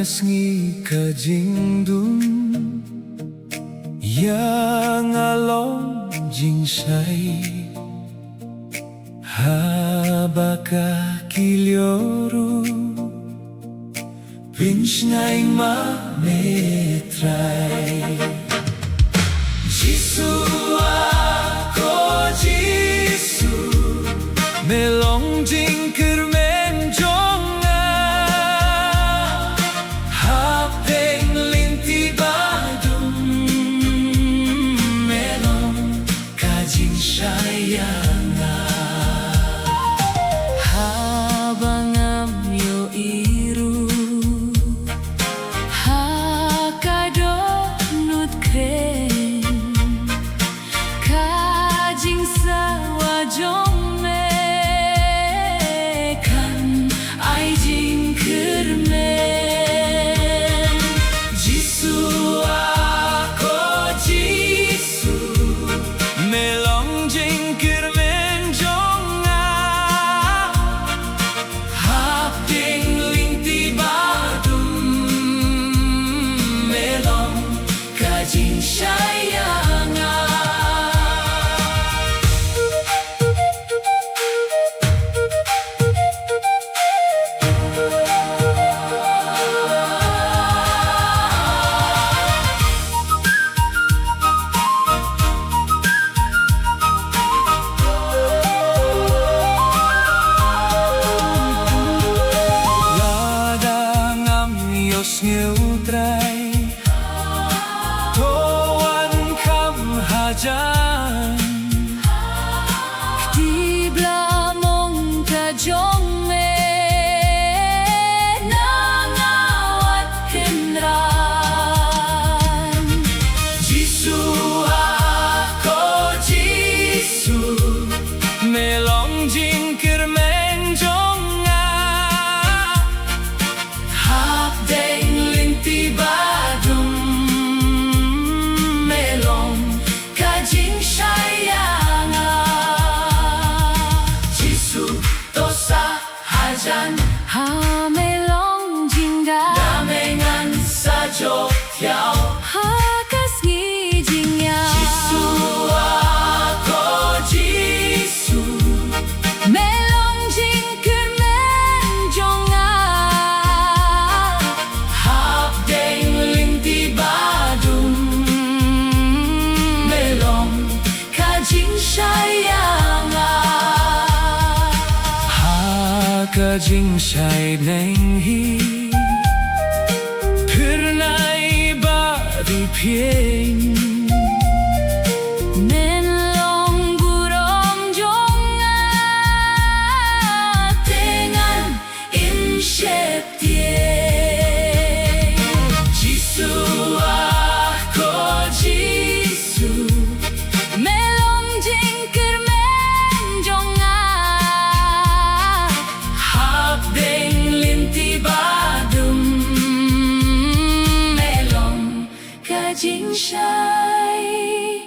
ngi kajingdum yang along jingsai habaka kilyoru pinch ngai ma metrai Jisu ako Jisu melong jing kermen jonga hapeng linti badum melong kajing sayanga habangam yo iru hakado nut kren kajing sawajong Ngeutrai Toan kam hajan Ktibla mong kajong me Nangawat kenran Jisu ako Jisu melong jing kermen jonga Ha melong jingga Damengan sajo tiao ha kas ngi jingya Jisu ako Jisu melong jing kermen jonga hap deng linti badum melong kajing sayanga kajing say neng hi Pernai badi pieng Nen long burong jonga Tengan in shep tie Jisu ako Jisu melong jing kermen jonga kajing say